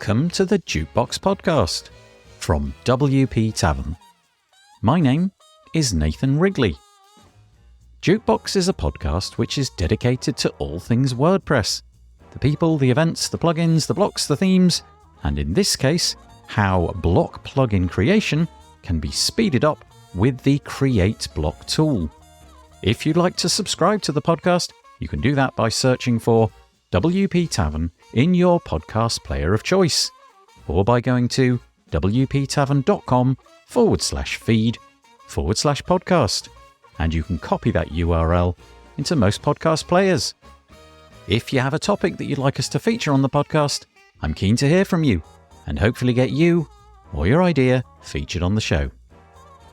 Welcome to the Jukebox Podcast from WP Tavern. My name is Nathan Wrigley. Jukebox is a podcast which is dedicated to all things WordPress. The people, the events, the plugins, the blocks, the themes, and in this case, how block plugin creation can be speeded up with the Create Block tool. If you'd like to subscribe to the podcast, you can do that by searching for WP Tavern in your podcast player of choice, or by going to wptavern.com/feed/podcast, and you can copy that URL into most podcast players. If you have a topic that you'd like us to feature on the podcast, I'm keen to hear from you, and hopefully get you or your idea featured on the show.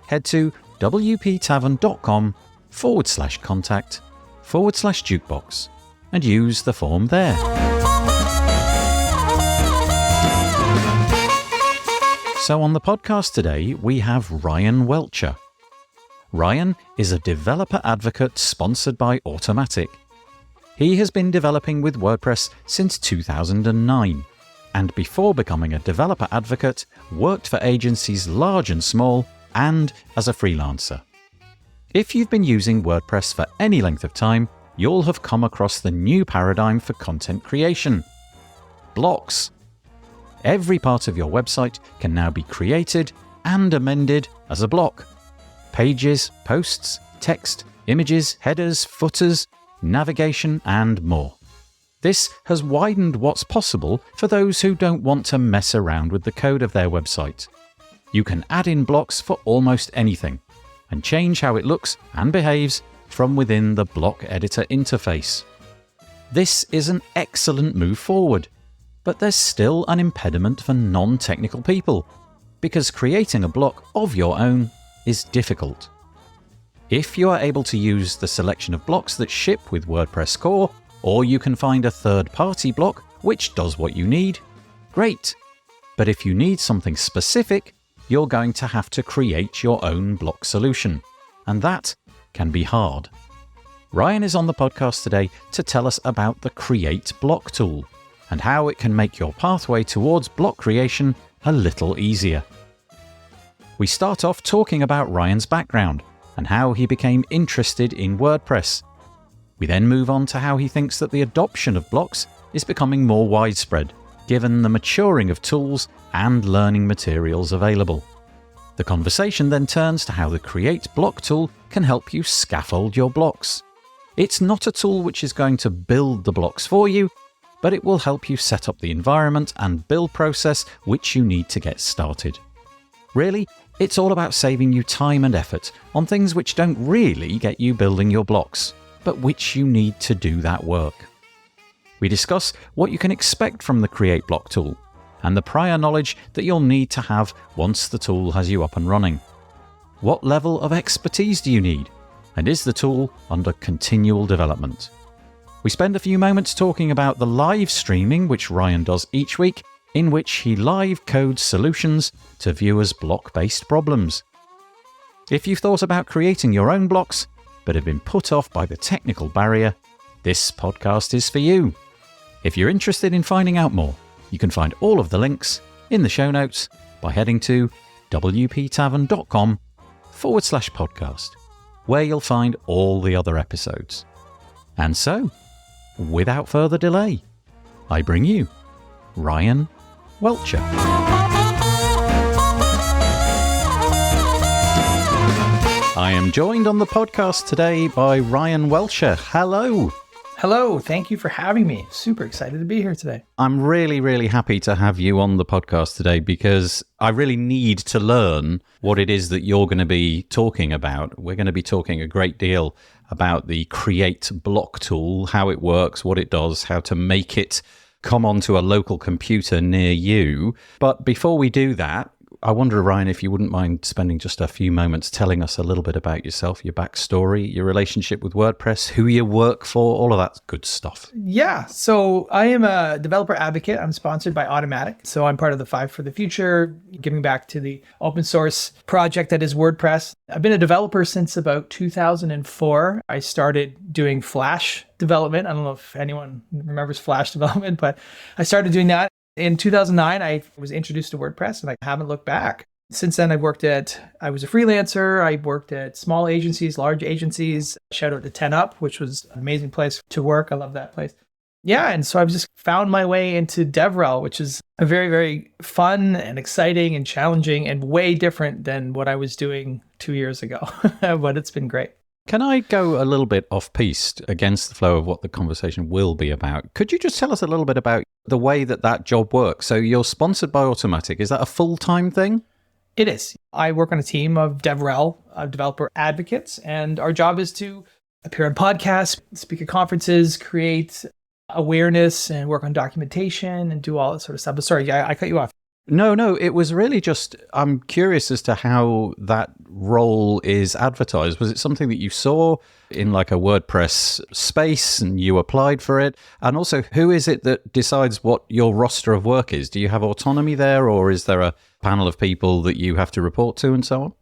Head to wptavern.com/contact/jukebox and use the form there. So on the podcast today, we have Ryan Welcher. Ryan is a developer advocate sponsored by Automattic. He has been developing with WordPress since 2009, and before becoming a developer advocate, worked for agencies large and small, and as a freelancer. If you've been using WordPress for any length of time, you'll have come across the new paradigm for content creation: blocks. Every part of your website can now be created and amended as a block. Pages, posts, text, images, headers, footers, navigation, and more. This has widened what's possible for those who don't want to mess around with the code of their website. You can add in blocks for almost anything, and change how it looks and behaves from within the block editor interface. This is an excellent move forward, but there's still an impediment for non-technical people, because creating a block of your own is difficult. If you are able to use the selection of blocks that ship with WordPress core, or you can find a third-party block which does what you need, great. But if you need something specific, you're going to have to create your own block solution, and that can be hard. Ryan is on the podcast today to tell us about the Create Block tool and how it can make your pathway towards block creation a little easier. We start off talking about Ryan's background and how he became interested in WordPress. We then move on to how he thinks that the adoption of blocks is becoming more widespread, given the maturing of tools and learning materials available. The conversation then turns to how the Create Block tool can help you scaffold your blocks. It's not a tool which is going to build the blocks for you, but it will help you set up the environment and build process which you need to get started. Really, it's all about saving you time and effort on things which don't really get you building your blocks, but which you need to do that work. We discuss what you can expect from the Create Block tool, and the prior knowledge that you'll need to have once the tool has you up and running. What level of expertise do you need? And is the tool under continual development? We spend a few moments talking about the live streaming which Ryan does each week, in which he live codes solutions to viewers' block-based problems. If you've thought about creating your own blocks, but have been put off by the technical barrier, this podcast is for you. If you're interested in finding out more, you can find all of the links in the show notes by heading to wptavern.com/podcast, where you'll find all the other episodes. And so, without further delay, I bring you Ryan Welcher. I am joined on the podcast today by Ryan Welcher. Hello. Hello, thank you for having me. Super excited to be here today. I'm really, really happy to have you on the podcast today because I really need to learn what it is that you're going to be talking about. We're going to be talking a great deal about the Create Block tool, how it works, what it does, how to make it come onto a local computer near you. But before we do that, I wonder, Ryan, if you wouldn't mind spending just a few moments telling us a little bit about yourself, your backstory, your relationship with WordPress, who you work for, all of that good stuff. Yeah, so I am a developer advocate. I'm sponsored by Automattic. So I'm part of the Five for the Future, giving back to the open source project that is WordPress. I've been a developer since about 2004. I started doing Flash development. I don't know if anyone remembers Flash development, but I started doing that. In 2009, I was introduced to WordPress and I haven't looked back. Since then, I was a freelancer. I worked at small agencies, large agencies. Shout out to 10 Up, which was an amazing place to work. I love that place. Yeah, and so I've just found my way into DevRel, which is a very, very fun and exciting and challenging and way different than what I was doing 2 years ago. But it's been great. Can I go a little bit off-piste against the flow of what the conversation will be about? Could you just tell us a little bit about the way that job works? So you're sponsored by Automatic. Is that a full-time thing? It is. I work on a team of DevRel, developer advocates, and our job is to appear on podcasts, speak at conferences, create awareness and work on documentation and do all that sort of stuff. But sorry, I cut you off. No, it was really just, I'm curious as to how that role is advertised. Was it something that you saw in like a WordPress space and you applied for it? And also, who is it that decides what your roster of work is? Do you have autonomy there, or is there a panel of people that you have to report to and so on?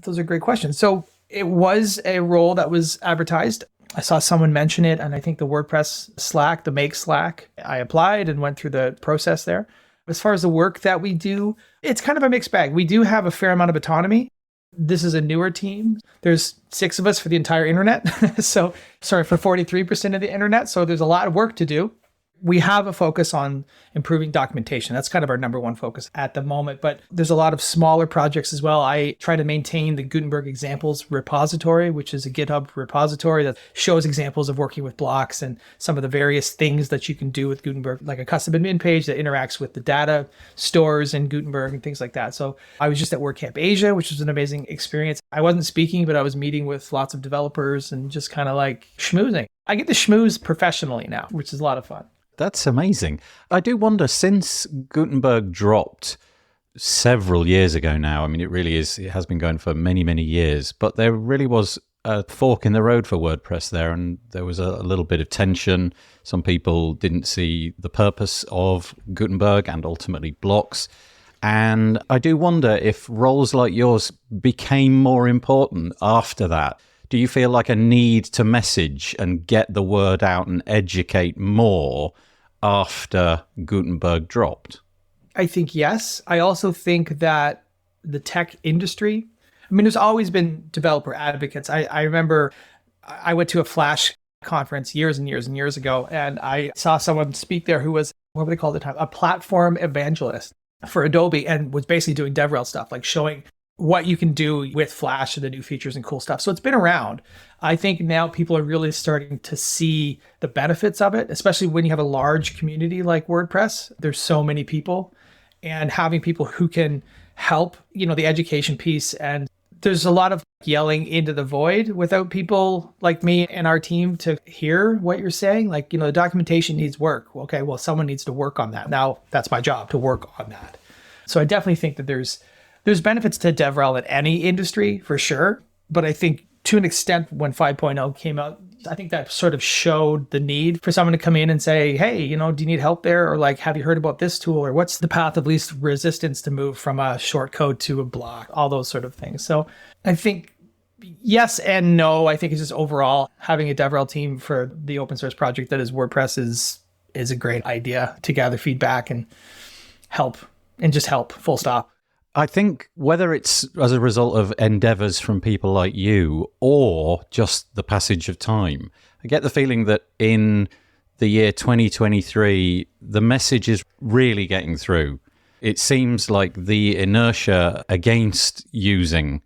Those are great questions. So it was a role that was advertised. I saw someone mention it, and I think the WordPress Slack, the Make Slack, I applied and went through the process there. As far as the work that we do, it's kind of a mixed bag. We do have a fair amount of autonomy. This is a newer team. There's 6 of us for the entire internet. For 43% of the internet. So there's a lot of work to do. We have a focus on improving documentation. That's kind of our number one focus at the moment, but there's a lot of smaller projects as well. I try to maintain the Gutenberg examples repository, which is a GitHub repository that shows examples of working with blocks and some of the various things that you can do with Gutenberg, like a custom admin page that interacts with the data stores in Gutenberg and things like that. So I was just at WordCamp Asia, which was an amazing experience. I wasn't speaking, but I was meeting with lots of developers and just kind of like schmoozing. I get to schmooze professionally now, which is a lot of fun. That's amazing. I do wonder, since Gutenberg dropped several years ago now, I mean, it has been going for many, many years, but there really was a fork in the road for WordPress there, and there was a little bit of tension. Some people didn't see the purpose of Gutenberg and ultimately blocks. And I do wonder if roles like yours became more important after that. Do you feel like a need to message and get the word out and educate more after Gutenberg dropped? I think yes. I also think that the tech industry, there's always been developer advocates. I remember I went to a Flash conference years and years and years ago, and I saw someone speak there who was, what were they called at the time? A platform evangelist for Adobe, and was basically doing DevRel stuff, like showing what you can do with Flash and the new features and cool stuff. So it's been around. I think now people are really starting to see the benefits of it, especially when you have a large community like WordPress. There's so many people, and having people who can help, the education piece. And there's a lot of yelling into the void without people like me and our team to hear what you're saying. Like, the documentation needs work. Okay, well, someone needs to work on that. Now that's my job to work on that. So I definitely think that there's benefits to DevRel in any industry for sure. But I think to an extent when 5.0 came out, I think that sort of showed the need for someone to come in and say, hey, do you need help there? Or like, have you heard about this tool? Or what's the path of least resistance to move from a short code to a block? All those sort of things. So I think yes and no. I think it's just overall having a DevRel team for the open source project that is WordPress is a great idea to gather feedback and help, full stop. I think whether it's as a result of endeavors from people like you or just the passage of time, I get the feeling that in the year 2023, the message is really getting through. It seems like the inertia against using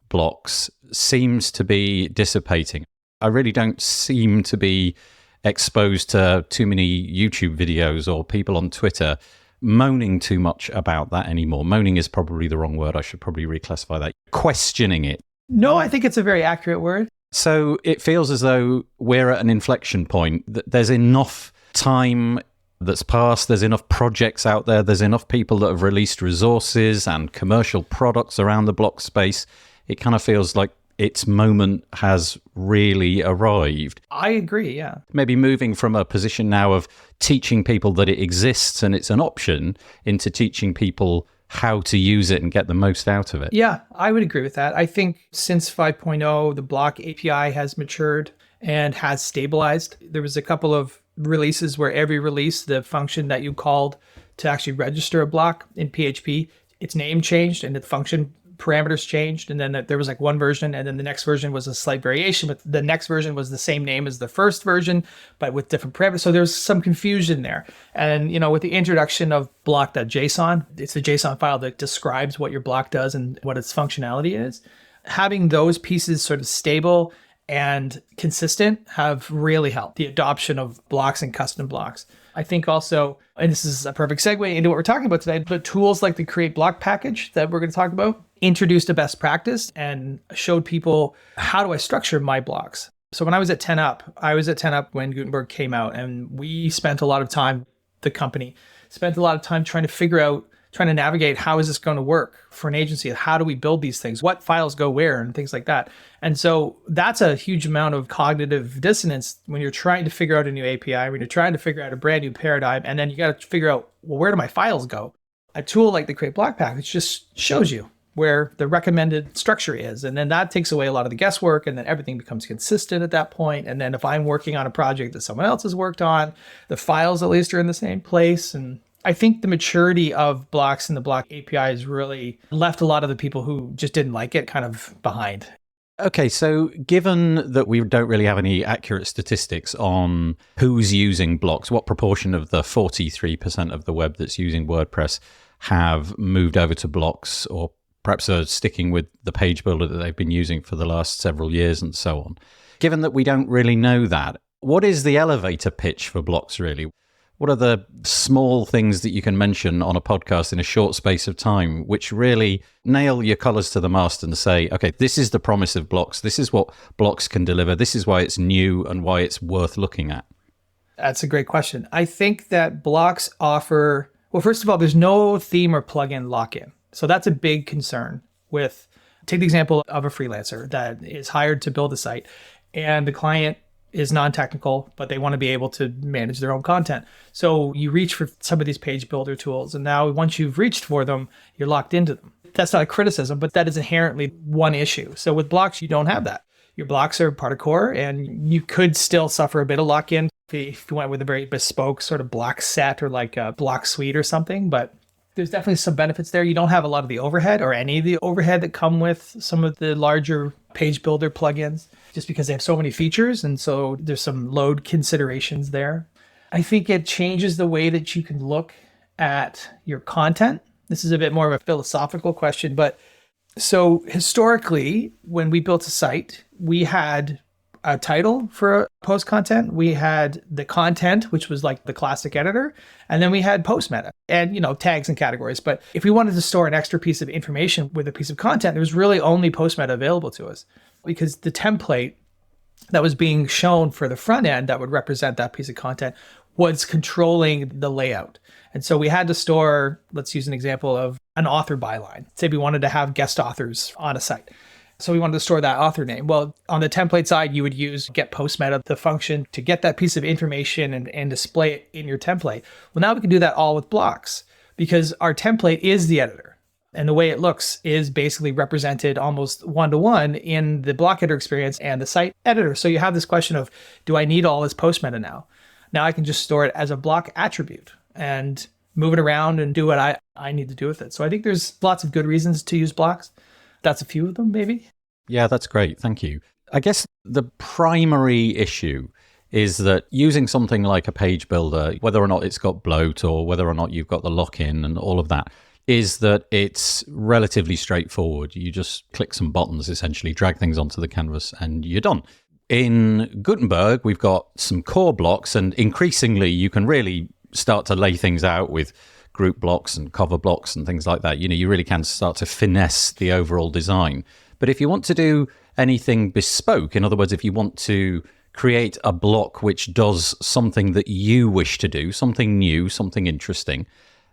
blocks seems to be dissipating. I really don't seem to be exposed to too many YouTube videos or people on Twitter moaning too much about that anymore. Moaning is probably the wrong word. I should probably reclassify that. Questioning it. No, I think it's a very accurate word. So it feels as though we're at an inflection point. There's enough time that's passed. There's enough projects out there. There's enough people that have released resources and commercial products around the block space. It kind of feels like its moment has really arrived. I agree, yeah. Maybe moving from a position now of teaching people that it exists and it's an option into teaching people how to use it and get the most out of it. Yeah, I would agree with that. I think since 5.0, the block API has matured and has stabilized. There was a couple of releases where every release, the function that you called to actually register a block in PHP, its name changed and the function parameters changed. And then there was like one version, and then the next version was a slight variation, but the next version was the same name as the first version, but with different parameters. So there's some confusion there. And, with the introduction of block.json, it's the JSON file that describes what your block does and what its functionality is. Having those pieces sort of stable and consistent have really helped the adoption of blocks and custom blocks. I think also, and this is a perfect segue into what we're talking about today, but tools like the create block package that we're going to talk about introduced a best practice and showed people, how do I structure my blocks? So when I was at 10up when Gutenberg came out, and we spent a lot of time, the company spent a lot of time trying to navigate, how is this going to work for an agency? How do we build these things? What files go where and things like that. And so that's a huge amount of cognitive dissonance when you're trying to figure out a new API, when you're trying to figure out a brand new paradigm, and then you got to figure out, well, where do my files go? A tool like the Create Block Package just shows you where the recommended structure is. And then that takes away a lot of the guesswork, and then everything becomes consistent at that point. And then if I'm working on a project that someone else has worked on, the files at least are in the same place. And I think the maturity of blocks and the block API has really left a lot of the people who just didn't like it kind of behind. Okay, so given that we don't really have any accurate statistics on who's using blocks, what proportion of the 43% of the web that's using WordPress have moved over to blocks, or perhaps are sticking with the page builder that they've been using for the last several years and so on. Given that we don't really know that, what is the elevator pitch for blocks really? What are the small things that you can mention on a podcast in a short space of time, which really nail your colors to the mast and say, okay, this is the promise of blocks. This is what blocks can deliver. This is why it's new and why it's worth looking at. That's a great question. I think that blocks offer, well, first of all, there's no theme or plugin lock-in. So that's a big concern with, take the example of a freelancer that is hired to build a site, and the client is non-technical, but they want to be able to manage their own content. So you reach for some of these page builder tools, and now once you've reached for them, you're locked into them. That's not a criticism, but that is inherently one issue. So with blocks, you don't have that. Your blocks are part of core, and you could still suffer a bit of lock-in if you went with a very bespoke sort of block set or like a block suite or something, but there's definitely some benefits there. You don't have a lot of the overhead or any of the overhead that come with some of the larger page builder plugins, just because they have so many features. And so there's some load considerations there. I think it changes the way that you can look at your content. This is a bit more of a philosophical question, but so historically, when we built a site, we had a title for post content. We had the content, which was like the classic editor. And then we had post meta and, tags and categories. But if we wanted to store an extra piece of information with a piece of content, there was really only post meta available to us, because the template that was being shown for the front end that would represent that piece of content was controlling the layout. And so we had to store, let's use an example of an author byline. Say we wanted to have guest authors on a site. So we wanted to store that author name. Well, on the template side, you would use get post meta, the function to get that piece of information and display it in your template. Well, now we can do that all with blocks, because our template is the editor. And the way it looks is basically represented almost one-to-one in the block editor experience and the site editor. So you have this question of, do I need all this post meta now? Now I can just store it as a block attribute and move it around and do what I need to do with it. So I think there's lots of good reasons to use blocks. That's a few of them, maybe. Yeah, that's great. Thank you. I guess the primary issue is that using something like a page builder, whether or not it's got bloat or whether or not you've got the lock-in and all of that, is that it's relatively straightforward. You just click some buttons, essentially, drag things onto the canvas, and you're done. In Gutenberg, we've got some core blocks, and increasingly you can really start to lay things out with group blocks and cover blocks and things like that. You really can start to finesse the overall design. But if you want to do anything bespoke, in other words, if you want to create a block which does something that you wish to do, something new, something interesting,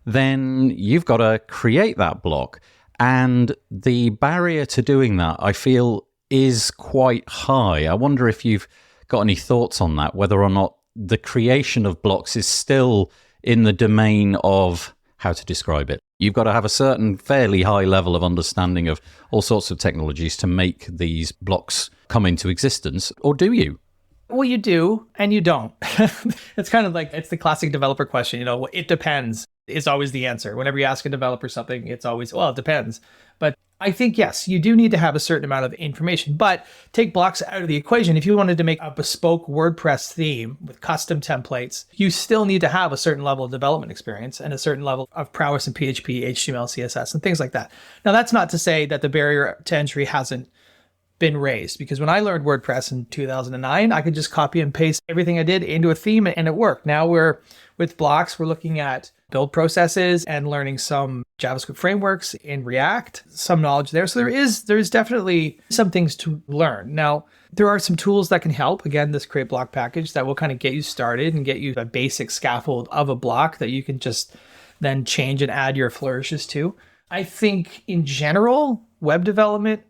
then you've got to create that block. And the barrier to doing that, I feel, is quite high. I wonder if you've got any thoughts on that, whether or not the creation of blocks is still in the domain of, how to describe it. You've got to have a certain fairly high level of understanding of all sorts of technologies to make these blocks come into existence, or do you? Well, you do, and you don't. It's kind of like, it's the classic developer question, it depends. is always the answer. Whenever you ask a developer something, it's always, well, it depends. But I think, yes, you do need to have a certain amount of information, but take blocks out of the equation. If you wanted to make a bespoke WordPress theme with custom templates, you still need to have a certain level of development experience and a certain level of prowess in PHP, HTML, CSS, and things like that. Now, that's not to say that the barrier to entry hasn't been raised, because when I learned WordPress in 2009, I could just copy and paste everything I did into a theme and it worked. Now with blocks, we're looking at build processes and learning some JavaScript frameworks in React, some knowledge there. So there's definitely some things to learn. Now, there are some tools that can help. Again, this create block package that will kind of get you started and get you a basic scaffold of a block that you can just then change and add your flourishes to. I think in general, web development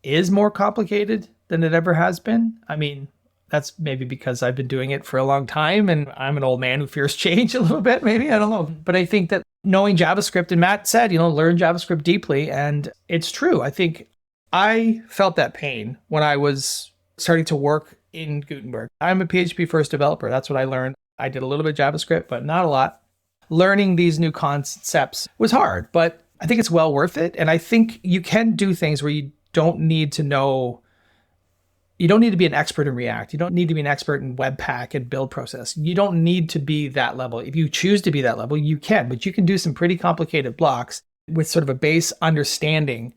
is more complicated than it ever has been. I mean, that's maybe because I've been doing it for a long time and I'm an old man who fears change a little bit, maybe. I don't know. But I think that knowing JavaScript, and Matt said, learn JavaScript deeply. And it's true. I think I felt that pain when I was starting to work in Gutenberg. I'm a PHP first developer. That's what I learned. I did a little bit of JavaScript, but not a lot. Learning these new concepts was hard, but I think it's well worth it. And I think you can do things where you don't need to be an expert in React. You don't need to be an expert in Webpack and build process. You don't need to be that level. If you choose to be that level, you can, but you can do some pretty complicated blocks with sort of a base understanding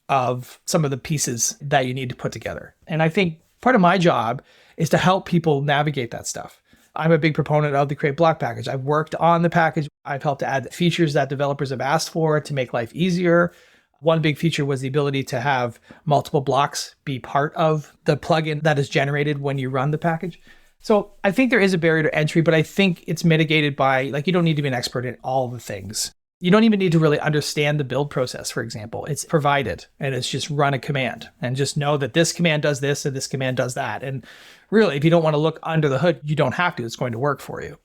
of some of the pieces that you need to put together. And I think part of my job is to help people navigate that stuff. I'm a big proponent of the Create Block package. I've worked on the package. I've helped to add features that developers have asked for to make life easier. One big feature was the ability to have multiple blocks be part of the plugin that is generated when you run the package. So I think there is a barrier to entry, but I think it's mitigated by, you don't need to be an expert in all the things. You don't even need to really understand the build process, for example. It's provided and it's just run a command and just know that this command does this and this command does that. And really, if you don't want to look under the hood, you don't have to. It's going to work for you.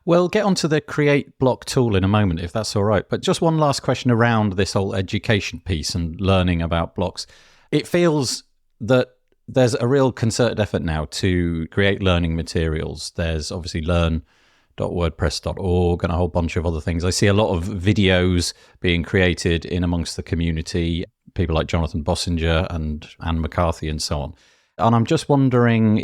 We'll get onto the create block tool in a moment, if that's all right. But just one last question around this whole education piece and learning about blocks. It feels that there's a real concerted effort now to create learning materials. There's obviously learn.wordpress.org and a whole bunch of other things. I see a lot of videos being created in amongst the community, people like Jonathan Bossinger and Anne McCarthy and so on. And I'm just wondering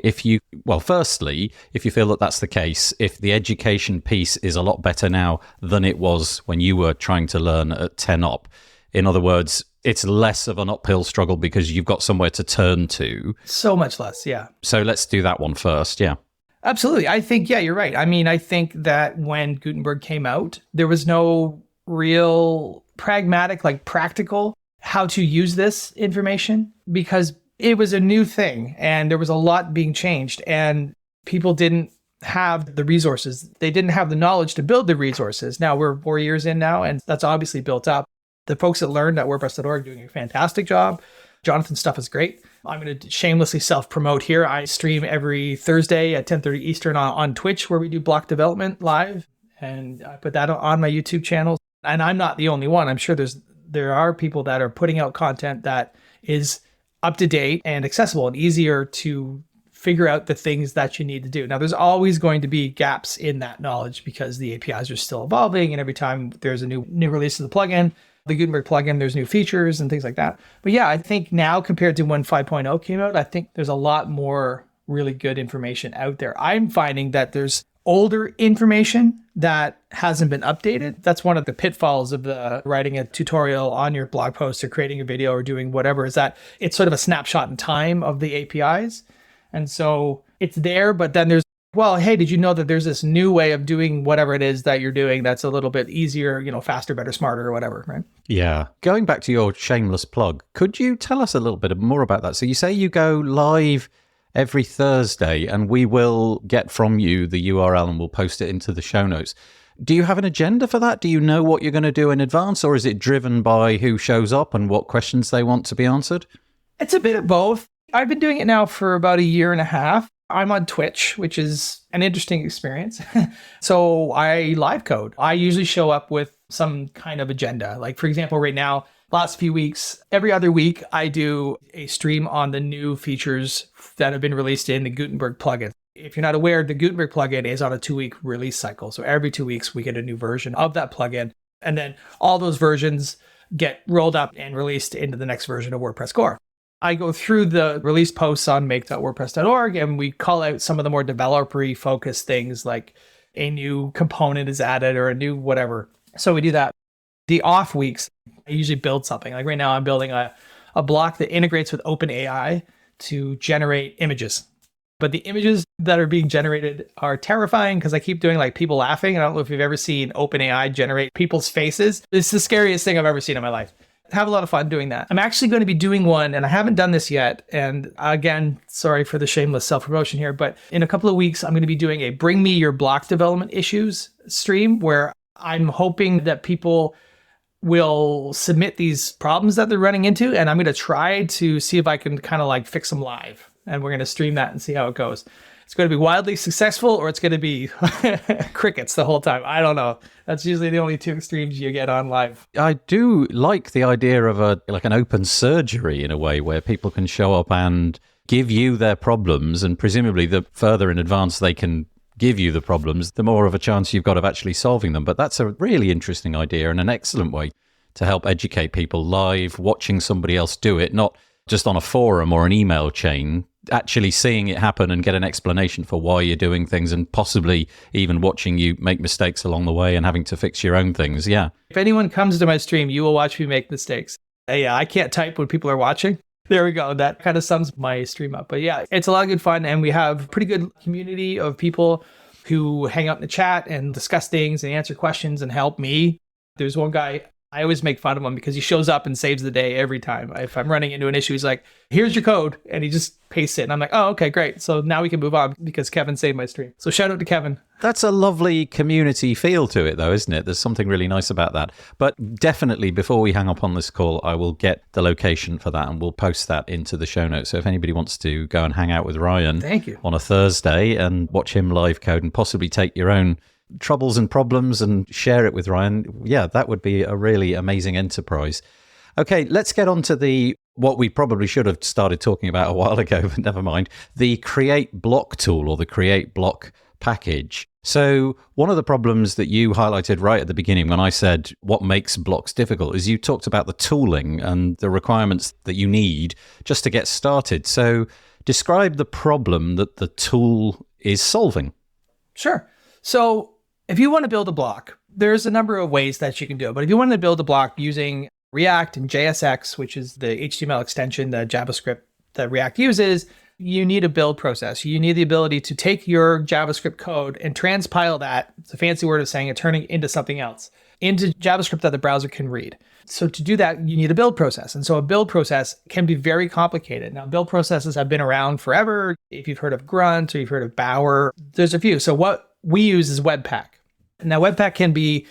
firstly, if you feel that that's the case, if the education piece is a lot better now than it was when you were trying to learn at 10 up. In other words, it's less of an uphill struggle because you've got somewhere to turn to. So much less, yeah. So let's do that one first, yeah. Absolutely. I think, you're right. I mean, I think that when Gutenberg came out, there was no real pragmatic, practical how to use this information because it was a new thing and there was a lot being changed and people didn't have the resources. They didn't have the knowledge to build the resources. Now we're 4 years in now and that's obviously built up. The folks that learned at WordPress.org are doing a fantastic job. Jonathan's stuff is great. I'm going to shamelessly self-promote here. I stream every Thursday at 10:30 Eastern on Twitch where we do block development live. And I put that on my YouTube channel. And I'm not the only one. I'm sure there are people that are putting out content that is up to date and accessible and easier to figure out the things that you need to do. Now, there's always going to be gaps in that knowledge because the APIs are still evolving. And every time there's a new release of the plugin, the Gutenberg plugin, there's new features and things like that. But yeah, I think now compared to when 5.0 came out, I think there's a lot more really good information out there. I'm finding that there's older information that hasn't been updated. That's one of the pitfalls of writing a tutorial on your blog post or creating a video or doing whatever, is that it's sort of a snapshot in time of the APIs. And so it's there, but then there's, hey, did you know that there's this new way of doing whatever it is that you're doing that's a little bit easier, faster, better, smarter, or whatever, right? Yeah. Going back to your shameless plug, could you tell us a little bit more about that? So you say you go live every Thursday, and we will get from you the URL and we'll post it into the show notes. Do you have an agenda for that? Do you know what you're going to do in advance, or is it driven by who shows up and what questions they want to be answered? It's a bit of both. I've been doing it now for about a year and a half. I'm on Twitch, which is an interesting experience. So I live code. I usually show up with some kind of agenda. Like, for example, right now, last few weeks, every other week, I do a stream on the new features that have been released in the Gutenberg plugin. If you're not aware, the Gutenberg plugin is on a 2-week release cycle. So every 2 weeks, we get a new version of that plugin. And then all those versions get rolled up and released into the next version of WordPress core. I go through the release posts on make.wordpress.org, and we call out some of the more developer-y focused things like a new component is added or a new whatever. So we do that. The off weeks, I usually build something. Like right now, I'm building a block that integrates with OpenAI to generate images. But the images that are being generated are terrifying because I keep doing like people laughing. I don't know if you've ever seen OpenAI generate people's faces. It's the scariest thing I've ever seen in my life. I have a lot of fun doing that. I'm actually going to be doing one, and I haven't done this yet. And again, sorry for the shameless self-promotion here, but in a couple of weeks, I'm going to be doing a Bring Me Your Block Development Issues stream where I'm hoping that people will submit these problems that they're running into, and I'm going to try to see if I can kind of like fix them live. And we're going to stream that and see how it goes. It's going to be wildly successful, or it's going to be crickets the whole time. I don't know. That's usually the only two extremes you get on live. I do like the idea of an open surgery in a way where people can show up and give you their problems, and presumably the further in advance they can give you the problems, the more of a chance you've got of actually solving them. But that's a really interesting idea and an excellent way to help educate people live, watching somebody else do it, not just on a forum or an email chain, actually seeing it happen and get an explanation for why you're doing things, and possibly even watching you make mistakes along the way and having to fix your own things. Yeah. If anyone comes to my stream, you will watch me make mistakes. Yeah, I can't type when people are watching. There we go. That kind of sums my stream up. But yeah, it's a lot of good fun, and we have a pretty good community of people who hang out in the chat and discuss things and answer questions and help me. There's one guy, I always make fun of him because he shows up and saves the day every time. If I'm running into an issue, he's like, here's your code. And he just pastes it. And I'm like, oh, okay, great. So now we can move on because Kevin saved my stream. So shout out to Kevin. That's a lovely community feel to it, though, isn't it? There's something really nice about that. But definitely, before we hang up on this call, I will get the location for that and we'll post that into the show notes. So if anybody wants to go and hang out with Ryan Thank you. on a Thursday and watch him live code and possibly take your own troubles and problems and share it with Ryan, yeah, that would be a really amazing enterprise. Okay, let's get on to what we probably should have started talking about a while ago, but never mind, the Create Block tool or the Create Block package. So one of the problems that you highlighted right at the beginning when I said what makes blocks difficult is you talked about the tooling and the requirements that you need just to get started. So describe the problem that the tool is solving. Sure. So if you want to build a block, there's a number of ways that you can do it. But if you want to build a block using React and JSX, which is the HTML extension, the JavaScript that React uses, you need a build process. You need the ability to take your JavaScript code and transpile that, it's a fancy word of saying it, turning into something else, into JavaScript that the browser can read. So to do that, you need a build process. And so a build process can be very complicated. Now, build processes have been around forever. If you've heard of Grunt or you've heard of Bower, there's a few. So what we use is Webpack. Now, Webpack can be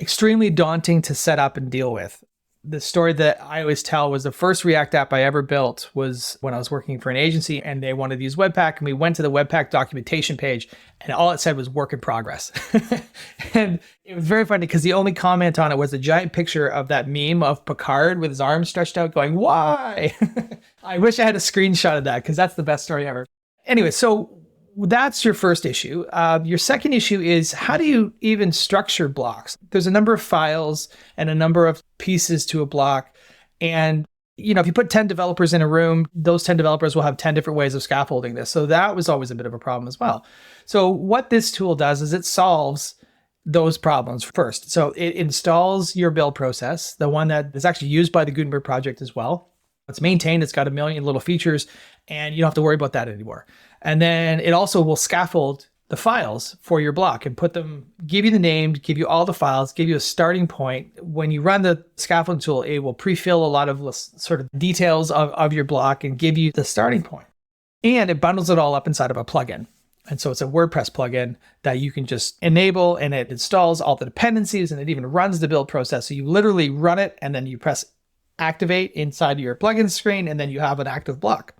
extremely daunting to set up and deal with. The story that I always tell was the first React app I ever built was when I was working for an agency and they wanted to use Webpack, and we went to the Webpack documentation page and all it said was work in progress. And it was very funny because the only comment on it was a giant picture of that meme of Picard with his arms stretched out going, why? I wish I had a screenshot of that because that's the best story ever. Anyway, so that's your first issue. Your second issue is how do you even structure blocks? There's a number of files and a number of pieces to a block. And, if you put 10 developers in a room, those 10 developers will have 10 different ways of scaffolding this. So that was always a bit of a problem as well. So what this tool does is it solves those problems first. So it installs your build process, the one that is actually used by the Gutenberg project as well. It's maintained, it's got a million little features, and you don't have to worry about that anymore. And then it also will scaffold the files for your block and give you the name, give you all the files, give you a starting point. When you run the scaffolding tool, it will pre-fill a lot of sort of details of your block and give you the starting point. And it bundles it all up inside of a plugin. And so it's a WordPress plugin that you can just enable, and it installs all the dependencies, and it even runs the build process. So you literally run it and then you press activate inside your plugin screen, and then you have an active block.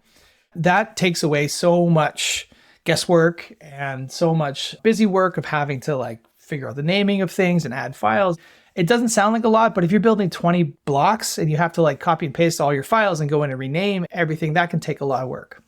That takes away so much guesswork and so much busy work of having to figure out the naming of things and add files. It doesn't sound like a lot, but if you're building 20 blocks and you have to copy and paste all your files and go in and rename everything, that can take a lot of work.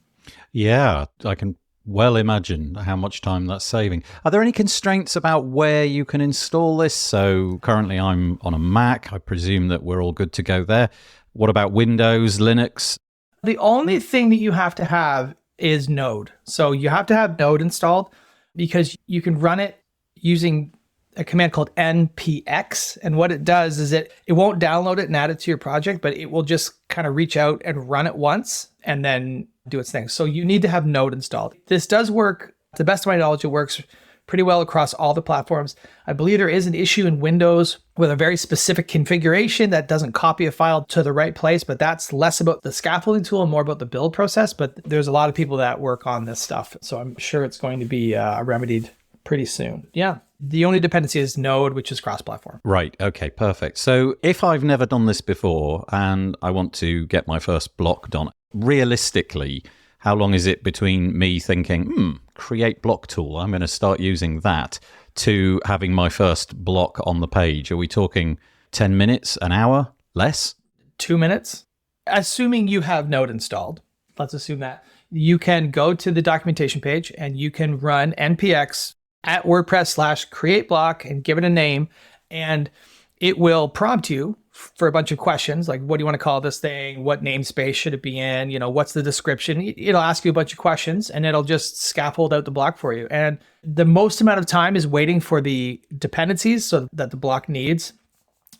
Yeah, I can well imagine how much time that's saving. Are there any constraints about where you can install this? So currently I'm on a Mac. I presume that we're all good to go there. What about Windows, Linux? The only thing that you have to have is Node. So you have to have Node installed because you can run it using a command called npx. And what it does is it won't download it and add it to your project, but it will just kind of reach out and run it once and then do its thing. So you need to have Node installed. This does work, to the best of my knowledge, it works pretty well across all the platforms. I believe there is an issue in Windows with a very specific configuration that doesn't copy a file to the right place, but that's less about the scaffolding tool and more about the build process. But there's a lot of people that work on this stuff. So I'm sure it's going to be remedied pretty soon. Yeah. The only dependency is Node, which is cross-platform. Right. Okay, perfect. So if I've never done this before and I want to get my first block done, realistically, how long is it between me thinking, create block tool, I'm going to start using that, to having my first block on the page? Are we talking 10 minutes, an hour, less? 2 minutes. Assuming you have Node installed, let's assume that, you can go to the documentation page and you can run npx at WordPress/create block and give it a name, and it will prompt you for a bunch of questions like, what do you want to call this thing? What namespace should it be in? What's the description? It'll ask you a bunch of questions and it'll just scaffold out the block for you. And the most amount of time is waiting for the dependencies so that the block needs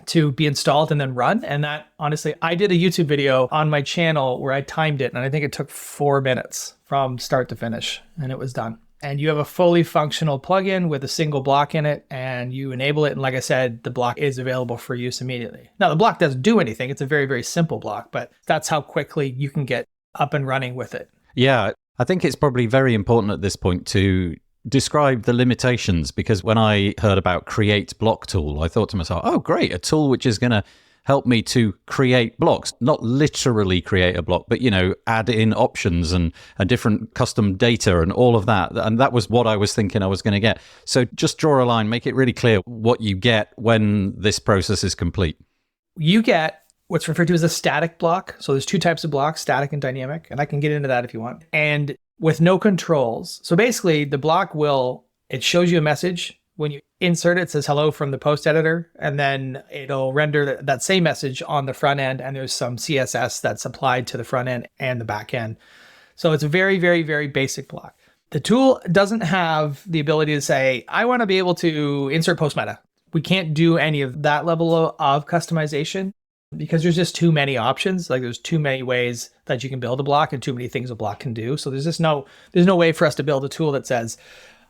to be installed and then run. And that, honestly, I did a YouTube video on my channel where I timed it, and I think it took 4 minutes from start to finish, and it was done. And you have a fully functional plugin with a single block in it, and you enable it. And like I said, the block is available for use immediately. Now, the block doesn't do anything. It's a very, very simple block, but that's how quickly you can get up and running with it. Yeah, I think it's probably very important at this point to describe the limitations, because when I heard about Create Block Tool, I thought to myself, oh, great, a tool which is going to help me to create blocks, not literally create a block, but, add in options and different custom data and all of that. And that was what I was thinking I was going to get. So just draw a line, make it really clear what you get when this process is complete. You get what's referred to as a static block. So there's 2 types of blocks, static and dynamic. And I can get into that if you want. And with no controls. So basically the block it shows you a message. When you insert it, it says hello from the post editor, and then it'll render that same message on the front end. And there's some CSS that's applied to the front end and the back end. So it's a very, very, very basic block. The tool doesn't have the ability to say, I want to be able to insert post meta. We can't do any of that level of customization because there's just too many options. Like there's too many ways that you can build a block and too many things a block can do. So there's no way for us to build a tool that says,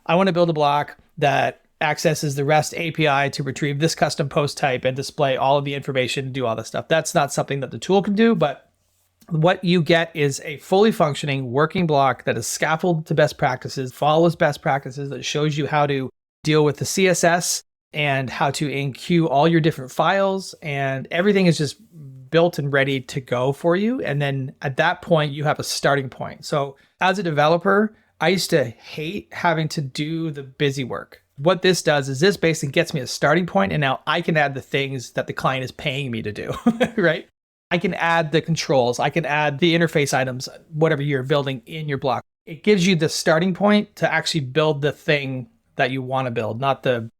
I want to build a block that accesses the REST API to retrieve this custom post type and display all of the information and do all this stuff. That's not something that the tool can do, but what you get is a fully functioning working block that is scaffolded to best practices, follows best practices, that shows you how to deal with the CSS and how to enqueue all your different files, and everything is just built and ready to go for you. And then at that point, you have a starting point. So as a developer, I used to hate having to do the busy work. What this does is this basically gets me a starting point, and now I can add the things that the client is paying me to do, right? I can add the controls, I can add the interface items, whatever you're building in your block. It gives you the starting point to actually build the thing that you want to build,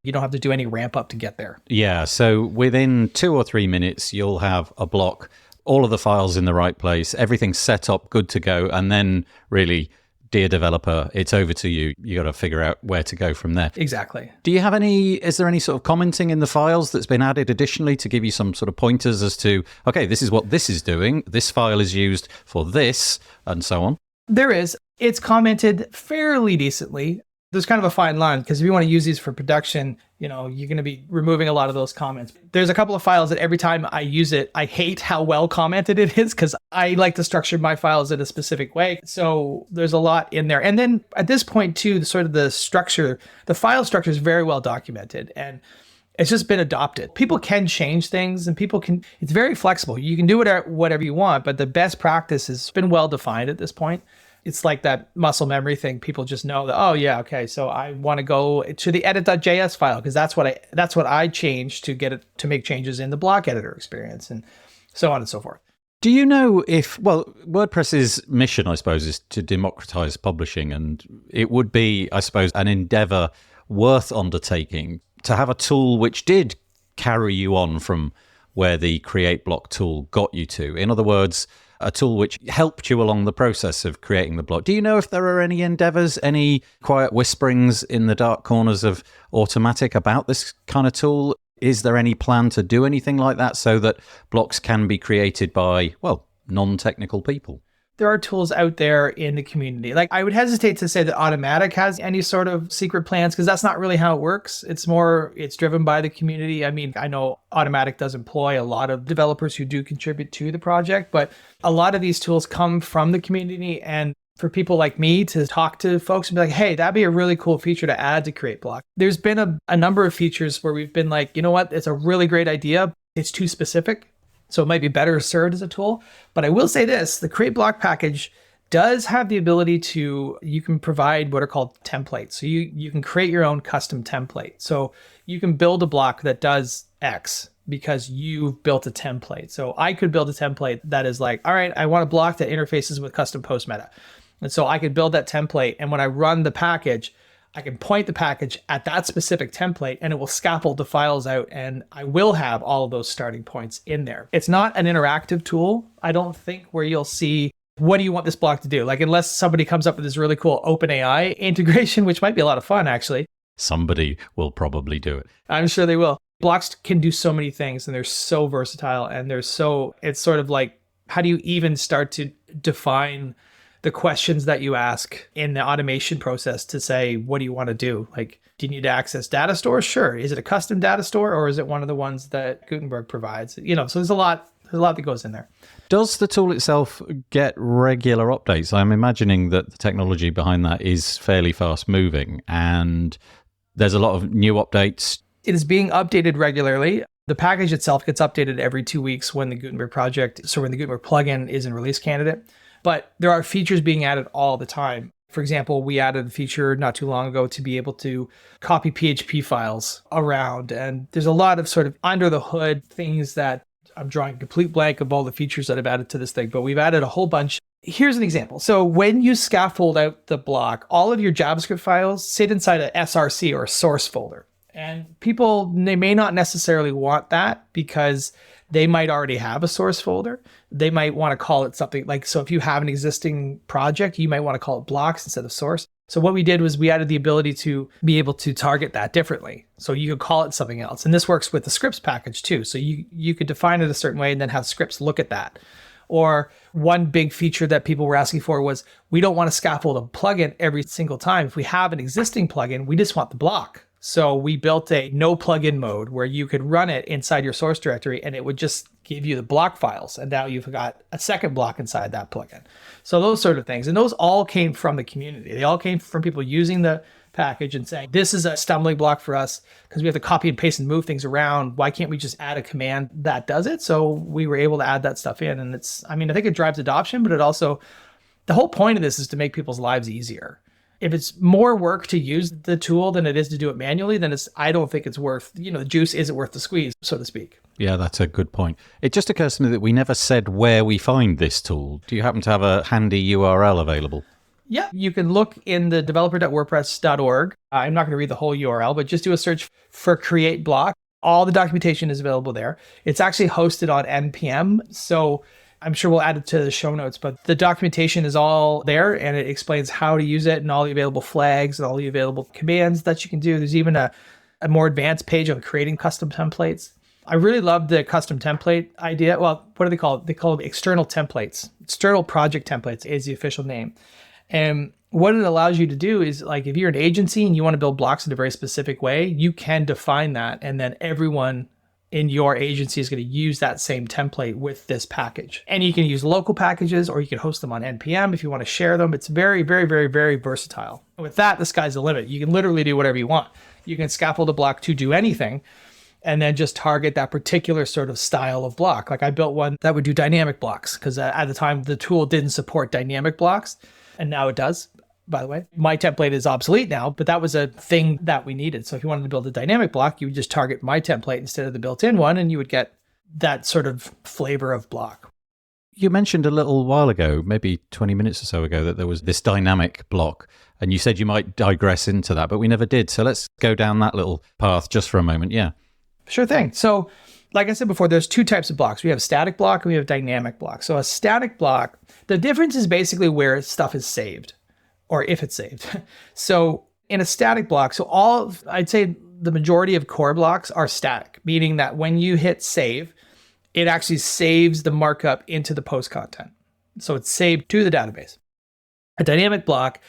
you don't have to do any ramp up to get there. Yeah, so within 2 or 3 minutes, you'll have a block, all of the files in the right place, everything's set up, good to go, and then really, dear developer, it's over to you. You got to figure out where to go from there. Exactly. Is there any sort of commenting in the files that's been added additionally to give you some sort of pointers as to, okay, this is what this is doing, this file is used for this, and so on? There is. It's commented fairly decently. There's kind of a fine line, because if you want to use these for production, you're going to be removing a lot of those comments. There's a couple of files that every time I use it, I hate how well commented it is, because I like to structure my files in a specific way. So there's a lot in there. And then at this point too, the file structure is very well documented, and it's just been adopted. People can change things, and it's very flexible. You can do whatever you want, but the best practice has been well defined at this point. It's like that muscle memory thing. People just know that, oh yeah, okay, so I want to go to the edit.js file because that's what I changed to get it to make changes in the block editor experience, and so on and so forth. Do you know if, well, WordPress's mission, I suppose, is to democratize publishing, and it would be, I suppose, an endeavor worth undertaking to have a tool which did carry you on from where the Create Block tool got you to. In other words, a tool which helped you along the process of creating the block. Do you know if there are any endeavors, any quiet whisperings in the dark corners of Automatic about this kind of tool? Is there any plan to do anything like that so that blocks can be created by, well, non-technical people? There are tools out there in the community. Like, I would hesitate to say that Automatic has any sort of secret plans, because that's not really how it works. It's driven by the community. I mean, I know Automatic does employ a lot of developers who do contribute to the project, but a lot of these tools come from the community. And for people like me to talk to folks and be like, hey, that'd be a really cool feature to add to Create Block. There's been a number of features where we've been like, you know what, it's a really great idea. It's too specific, so it might be better served as a tool. But I will say this, the Create Block package does have the ability to, you can provide what are called templates. So you can create your own custom template. So you can build a block that does X because you've built a template. So I could build a template that is like, all right, I want a block that interfaces with custom post meta. And so I could build that template, and when I run the package, I can point the package at that specific template and it will scaffold the files out, and I will have all of those starting points in there. It's not an interactive tool, I don't think, where you'll see, what do you want this block to do? Like, unless somebody comes up with this really cool OpenAI integration, which might be a lot of fun, actually. Somebody will probably do it. I'm sure they will. Blocks can do so many things, and they're so versatile, and it's sort of like, how do you even start to define the questions that you ask in the automation process to say, what do you want to do? Like, do you need to access data stores? Sure. Is it a custom data store, or is it one of the ones that Gutenberg provides? So there's a lot that goes in there. Does the tool itself get regular updates? I'm imagining that the technology behind that is fairly fast moving, and there's a lot of new updates. It is being updated regularly. The package itself gets updated every 2 weeks when the Gutenberg plugin is in release candidate. But there are features being added all the time. For example, we added a feature not too long ago to be able to copy PHP files around. And there's a lot of sort of under the hood things that I'm drawing a complete blank of all the features that I've added to this thing, but we've added a whole bunch. Here's an example. So when you scaffold out the block, all of your JavaScript files sit inside a SRC, or a source folder. And people, they may not necessarily want that because they might already have a source folder. They might want to call it something like, so if you have an existing project, you might want to call it blocks instead of source. So what we did was we added the ability to be able to target that differently. So you could call it something else. And this works with the scripts package too. So you could define it a certain way and then have scripts look at that. Or one big feature that people were asking for was, we don't want to scaffold a plugin every single time. If we have an existing plugin, we just want the block. So we built a no plugin mode where you could run it inside your source directory and it would just give you the block files. And now you've got a second block inside that plugin. So those sort of things. And those all came from the community. They all came from people using the package and saying, this is a stumbling block for us because we have to copy and paste and move things around. Why can't we just add a command that does it? So we were able to add that stuff in. And I think it drives adoption, but it also, the whole point of this is to make people's lives easier. If it's more work to use the tool than it is to do it manually, then I don't think it's worth, the juice isn't worth the squeeze, so to speak. Yeah, that's a good point. It just occurs to me that we never said where we find this tool. Do you happen to have a handy URL available? Yeah, you can look in the developer.wordpress.org. I'm not going to read the whole URL, but just do a search for Create Block. All the documentation is available there. It's actually hosted on NPM, so I'm sure we'll add it to the show notes, but the documentation is all there and it explains how to use it and all the available flags and all the available commands that you can do. There's even a more advanced page on creating custom templates. I really love the custom template idea. Well, what do they call it? They call them external templates. External project templates is the official name. And what it allows you to do is, like, if you're an agency and you want to build blocks in a very specific way, you can define that, and then everyone in your agency is going to use that same template with this package. And you can use local packages, or you can host them on NPM if you want to share them. It's very, very, very, very versatile. And with that, the sky's the limit. You can literally do whatever you want. You can scaffold a block to do anything and then just target that particular sort of style of block. Like, I built one that would do dynamic blocks because at the time the tool didn't support dynamic blocks, and now it does. By the way, my template is obsolete now, but that was a thing that we needed. So if you wanted to build a dynamic block, you would just target my template instead of the built-in one, and you would get that sort of flavor of block. You mentioned a little while ago, maybe 20 minutes or so ago, that there was this dynamic block, and you said you might digress into that, but we never did. So let's go down that little path just for a moment. Yeah. Sure thing. So like I said before, there's two types of blocks. We have static block and we have dynamic block. So a static block, the difference is basically where stuff is saved or if it's saved. So in a static block, I'd say the majority of core blocks are static, meaning that when you hit save, it actually saves the markup into the post content. So it's saved to the database. A dynamic block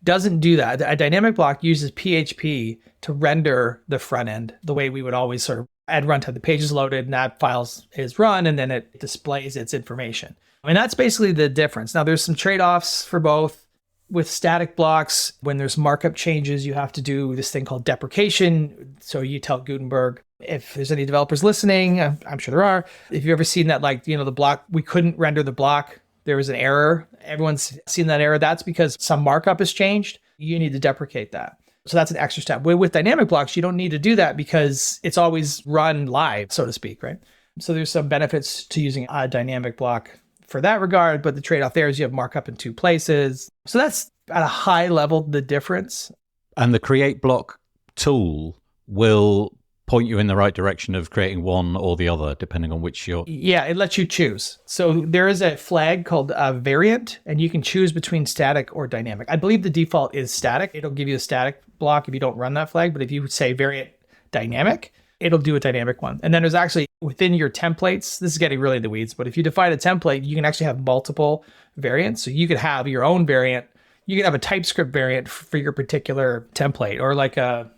doesn't do that. A dynamic block uses PHP to render the front end the way we would always sort of at runtime. The page is loaded and that file is run and then it displays its information. I mean, that's basically the difference. Now, there's some trade-offs for both. With static blocks, when there's markup changes, you have to do this thing called deprecation. So you tell Gutenberg, if there's any developers listening, I'm sure there are, if you've ever seen that, the block, we couldn't render the block, there was an error. Everyone's seen that error. That's because some markup has changed. You need to deprecate that. So that's an extra step. With dynamic blocks, you don't need to do that because it's always run live, so to speak, right? So there's some benefits to using a dynamic block for that regard, but the trade-off there is you have markup in two places. So that's at a high level the difference. And the create block tool will point you in the right direction of creating one or the other, depending on which you're... Yeah, it lets you choose. So there is a flag called variant, and you can choose between static or dynamic. I believe the default is static. It'll give you a static block if you don't run that flag, but if you say variant dynamic, it'll do a dynamic one. And then there's actually within your templates, this is getting really in the weeds, but if you define a template, you can actually have multiple variants. So you could have your own variant. You can have a TypeScript variant for your particular template or like a,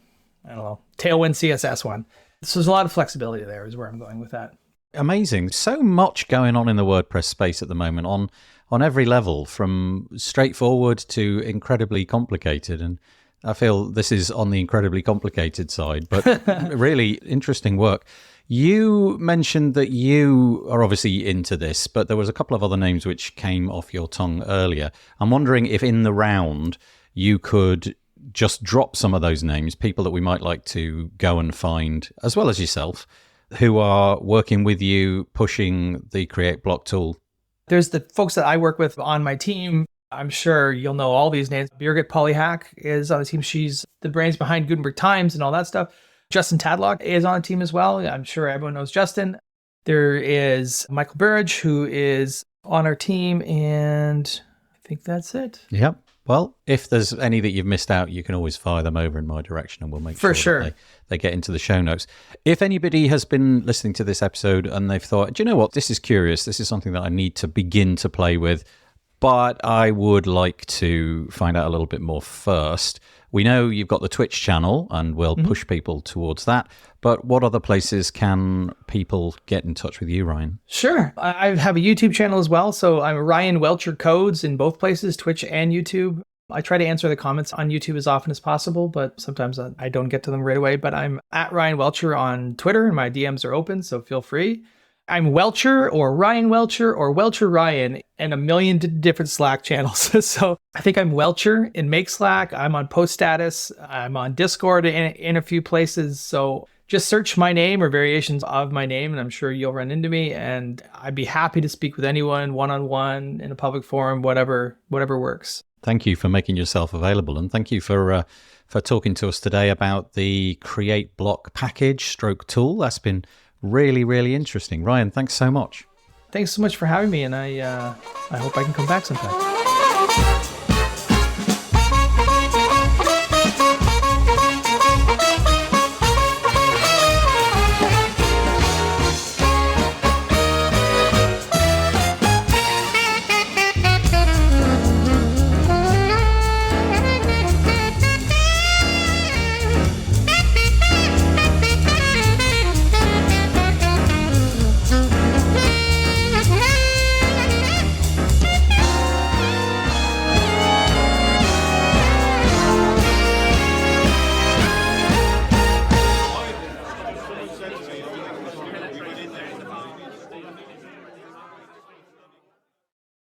Tailwind CSS one. So there's a lot of flexibility there is where I'm going with that. Amazing. So much going on in the WordPress space at the moment on every level, from straightforward to incredibly complicated. And I feel this is on the incredibly complicated side, but really interesting work. You mentioned that you are obviously into this, but there was a couple of other names which came off your tongue earlier. I'm wondering if in the round you could just drop some of those names, people that we might like to go and find, as well as yourself, who are working with you, pushing the Create Block tool. There's the folks that I work with on my team. I'm sure you'll know all these names. Birgit Polyhack is on the team. She's the brains behind Gutenberg Times and all that stuff. Justin Tadlock is on the team as well. I'm sure everyone knows Justin. There is Michael Burridge, who is on our team, and I think that's it. Yep. Well, if there's any that you've missed out, you can always fire them over in my direction and we'll make sure that they get into the show notes. If anybody has been listening to this episode and they've thought, do you know what, this is curious, this is something that I need to begin to play with, but I would like to find out a little bit more first. We know you've got the Twitch channel and we'll push people towards that. But what other places can people get in touch with you, Ryan? Sure. I have a YouTube channel as well. So I'm Ryan Welcher Codes in both places, Twitch and YouTube. I try to answer the comments on YouTube as often as possible, but sometimes I don't get to them right away. But I'm at Ryan Welcher on Twitter and my DMs are open, so feel free. I'm Welcher or Ryan Welcher or Welcher Ryan in a million different Slack channels. So I think I'm Welcher in Make Slack. I'm on Post Status. I'm on Discord in a few places. So just search my name or variations of my name, and I'm sure you'll run into me. And I'd be happy to speak with anyone one-on-one in a public forum, whatever works. Thank you for making yourself available, and thank you for talking to us today about the Create Block package / tool. That's been really, really interesting. Ryan, thanks so much. Thanks so much for having me, and I hope I can come back sometime.